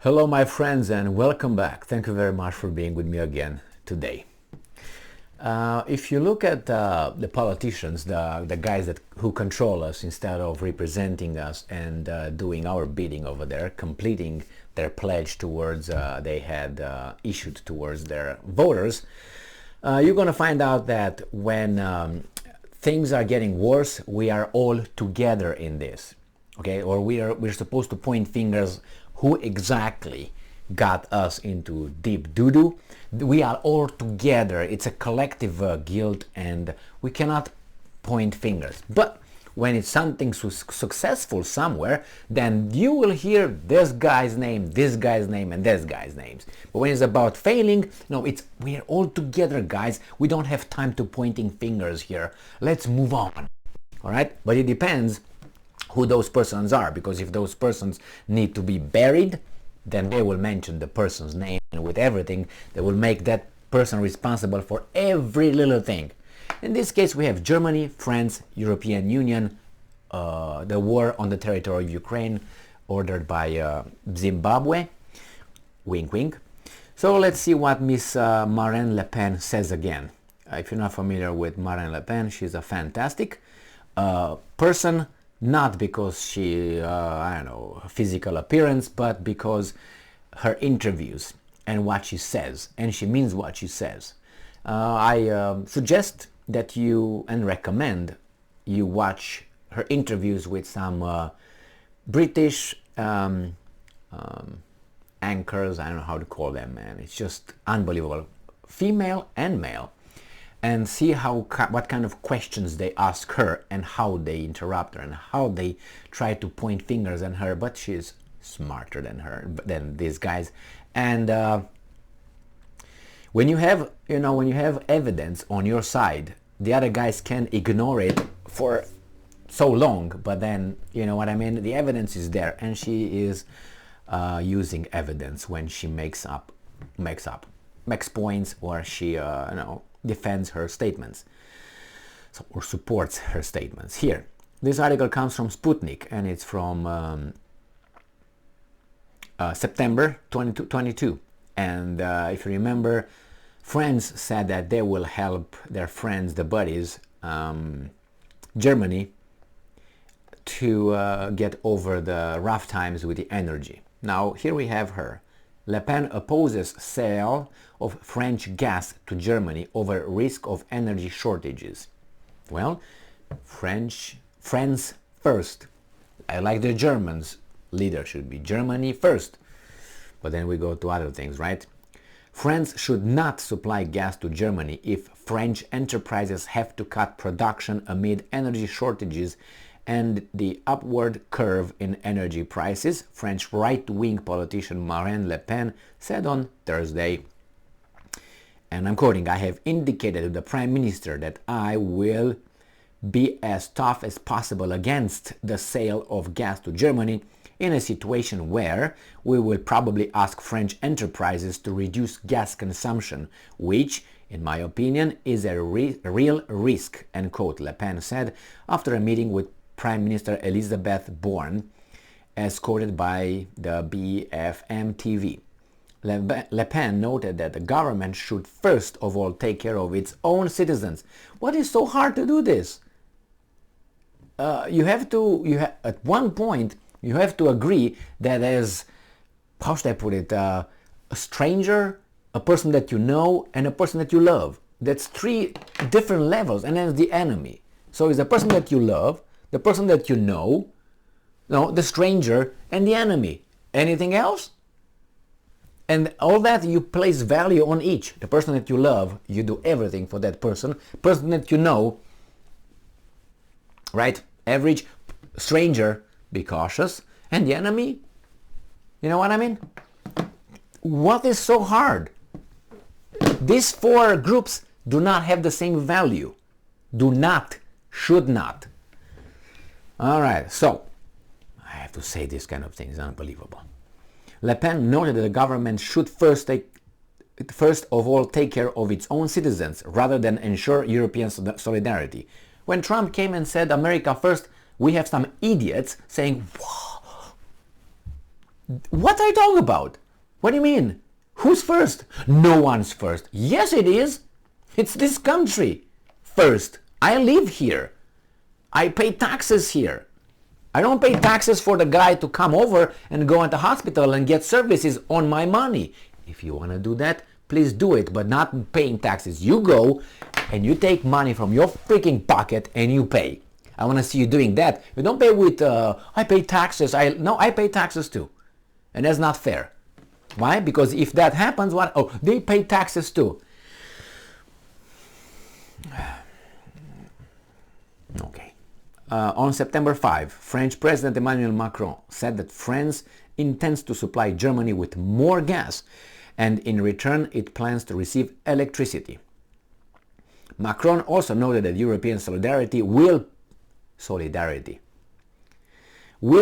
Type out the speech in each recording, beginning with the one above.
Hello my friends and welcome back. Thank you very much for being with me again today. If you look at the politicians, the guys who control us instead of representing us and doing our bidding over there, completing their pledge towards they had issued towards their voters, you're going to find out that when things are getting worse, we are all together in this. Okay, or we're supposed to point fingers who exactly got us into deep doo-doo. We are all together. It's a collective guilt, and we cannot point fingers. But when it's something successful somewhere, then you will hear this guy's name, and this guy's names. But when it's about failing, no, we're all together, guys. We don't have time to pointing fingers here. Let's move on. All right? But it depends who those persons are, because if those persons need to be buried, then they will mention the person's name, and with everything they will make that person responsible for every little thing. In this case we have Germany, France, European Union, the war on the territory of Ukraine ordered by Zimbabwe, wink wink. So let's see what Miss Marine Le Pen says again. If you're not familiar with Marine Le Pen, she's a fantastic person, not because she, I don't know, physical appearance, but because her interviews and what she says, and she means what she says. I suggest that you, and recommend you watch her interviews with some British anchors, I don't know how to call them, man. It's just unbelievable, female and male. And see what kind of questions they ask her and how they interrupt her and how they try to point fingers at her, but she's smarter than these guys. And when you have evidence on your side, the other guys can ignore it for so long, but then, you know what I mean, the evidence is there, and she is using evidence when she makes points, or she defends her statements, or supports her statements. Here, this article comes from Sputnik, and it's from September 2022. And if you remember, France said that they will help their friends, the buddies, Germany, to get over the rough times with the energy. Now, here we have her. Le Pen opposes sale of French gas to Germany over risk of energy shortages. Well, France first. I like the Germans. Leader should be Germany first. But then we go to other things, right? France should not supply gas to Germany if French enterprises have to cut production amid energy shortages and the upward curve in energy prices, French right-wing politician Marine Le Pen said on Thursday. And I'm quoting, "I have indicated to the Prime Minister that I will be as tough as possible against the sale of gas to Germany in a situation where we will probably ask French enterprises to reduce gas consumption, which, in my opinion, is a real risk," end quote, Le Pen said after a meeting with Prime Minister Elisabeth Borne, as quoted by the BFM TV. Le Pen noted that the government should first of all take care of its own citizens. What is so hard to do this? At one point, you have to agree that there's, how should I put it, a stranger, a person that you know, and a person that you love. That's three different levels, and then the enemy. So it's the person that you love, the person that you know, the stranger, and the enemy. Anything else? And all that, you place value on each. The person that you love, you do everything for that person. Person that you know, right? Average. Stranger, be cautious. And the enemy, you know what I mean? What is so hard? These four groups do not have the same value. Do not, should not. All right, so I have to say this kind of thing is unbelievable. Le Pen noted that the government should first of all take care of its own citizens rather than ensure European solidarity. When Trump came and said America first, we have some idiots saying, "Whoa, What are you talking about? What do you mean? Who's first? No one's first. Yes, it is. It's this country first. I live here. I pay taxes here. I don't pay taxes for the guy to come over and go into hospital and get services on my money. If you want to do that, please do it, but not paying taxes. You go and you take money from your freaking pocket and you pay. I want to see you doing that. You don't pay with, I pay taxes. No, I pay taxes too. And that's not fair. Why? Because if that happens, what? Oh, they pay taxes too. Okay. On September 5, French President Emmanuel Macron said that France intends to supply Germany with more gas, and in return it plans to receive electricity. Macron also noted that European solidarity will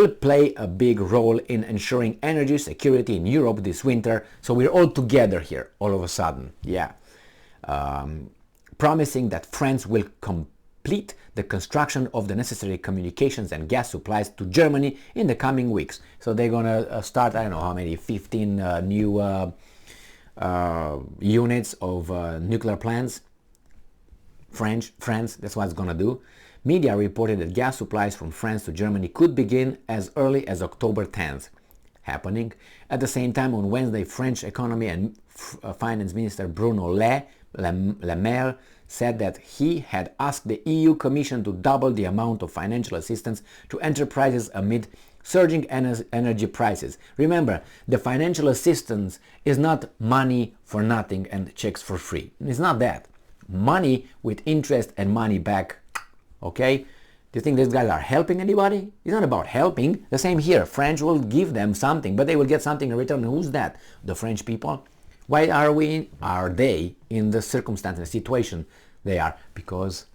play a big role in ensuring energy security in Europe this winter, so we're all together here all of a sudden. Yeah. Promising that France will complete the construction of the necessary communications and gas supplies to Germany in the coming weeks. So they're gonna start, I don't know how many, 15 new units of nuclear plants. France, that's what it's gonna do. Media reported that gas supplies from France to Germany could begin as early as October 10th. Happening at the same time, on Wednesday, French Economy and Finance Minister Bruno Le Maire said that he had asked the EU Commission to double the amount of financial assistance to enterprises amid surging energy prices. Remember, the financial assistance is not money for nothing and checks for free. It's not that. Money with interest and money back. Okay? Do you think these guys are helping anybody? It's not about helping. The same here. French will give them something, but they will get something in return. Who's that? The French people? Why are they in the circumstance and situation they are? Because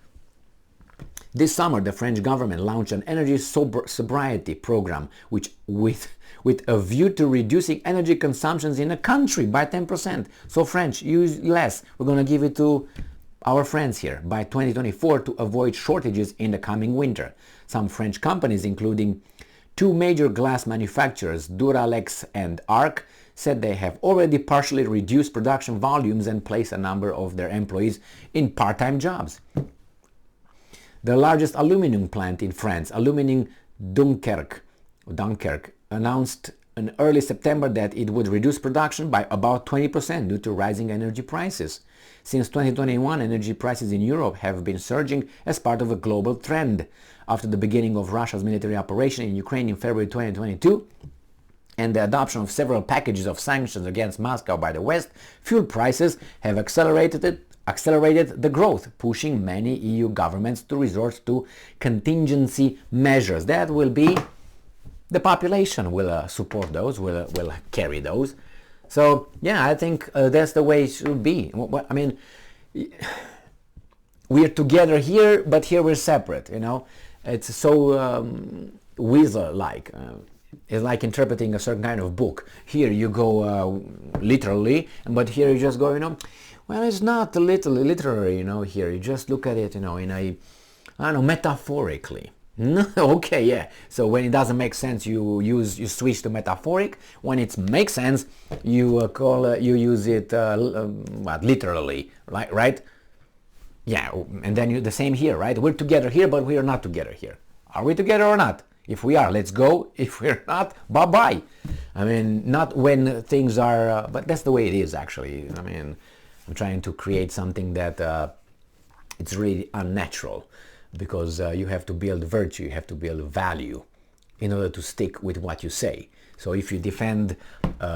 this summer the French government launched an energy sobriety program which with a view to reducing energy consumptions in the country by 10%. So French, use less. We're going to give it to our friends here by 2024 to avoid shortages in the coming winter. Some French companies, including two major glass manufacturers, Duralex and Arc, said they have already partially reduced production volumes and placed a number of their employees in part-time jobs. The largest aluminum plant in France, Aluminium Dunkirk, announced in early September that it would reduce production by about 20% due to rising energy prices. Since 2021, energy prices in Europe have been surging as part of a global trend. After the beginning of Russia's military operation in Ukraine in February 2022, and the adoption of several packages of sanctions against Moscow by the West, fuel prices have accelerated the growth, pushing many EU governments to resort to contingency measures. That will be, the population will support those, will carry those. So yeah, I think that's the way it should be. I mean, we're together here, but here we're separate, you know. It's so weasel-like. It's like interpreting a certain kind of book. Here you go literally, but here you just go, you know, well, it's not literary, you know, here. You just look at it, you know, in a, I don't know, metaphorically. Okay, yeah. So when it doesn't make sense, you switch to metaphoric. When it makes sense, you use it literally, right? Yeah, and then the same here, right? We're together here, but we are not together here. Are we together or not? If we are, let's go. If we're not, bye-bye. I mean, not when things are, but that's the way it is, actually. I mean, I'm trying to create something that it's really unnatural, because you have to build virtue, you have to build value in order to stick with what you say. So if you defend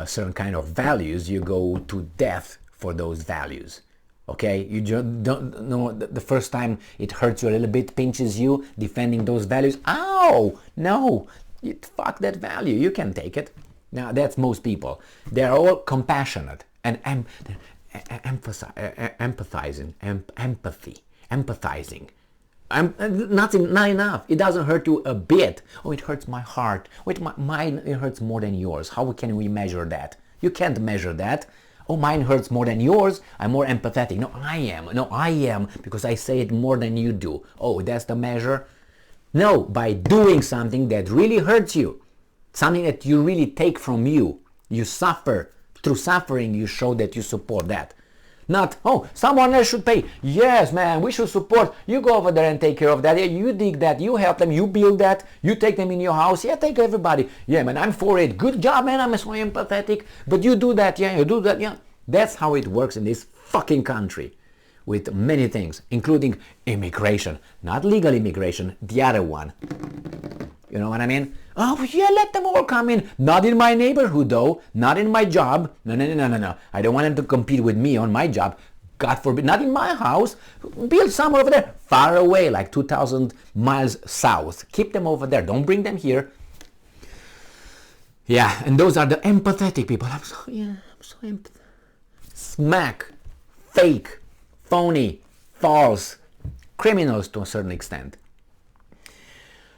certain kind of values, you go to death for those values. Okay, you just don't know, the first time it hurts you a little bit, pinches you, defending those values. Ow! No! Fuck that value. You can take it. Now, that's most people. They're all compassionate and empathizing. Not enough. It doesn't hurt you a bit. Oh, it hurts my heart. Wait, mine, it hurts more than yours. How can we measure that? You can't measure that. Oh, mine hurts more than yours. I'm more empathetic. No, I am. No, I am, because I say it more than you do. Oh, that's the measure? No, by doing something that really hurts you. something that you really take from you. You suffer. Through suffering, you show that you support that. Not, oh, someone else should pay. Yes, man, we should support. You go over there and take care of that. Yeah, you dig that. You help them. You build that. You take them in your house. Yeah, take everybody. Yeah, man, I'm for it. Good job, man. I'm so empathetic. But you do that. Yeah, you do that. Yeah. That's how it works in this fucking country. With many things, including immigration. Not legal immigration, the other one. You know what I mean? Oh, yeah, let them all come in. Not in my neighborhood, though. Not in my job. No. I don't want them to compete with me on my job. God forbid. Not in my house. Build somewhere over there. Far away, like 2,000 miles south. Keep them over there. Don't bring them here. Yeah, and those are the empathetic people. I'm so empathetic. Smack. Fake. Phony. False. Criminals to a certain extent.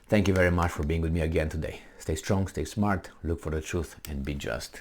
Thank you very much for being with me again today. Stay strong, stay smart, look for the truth, and be just.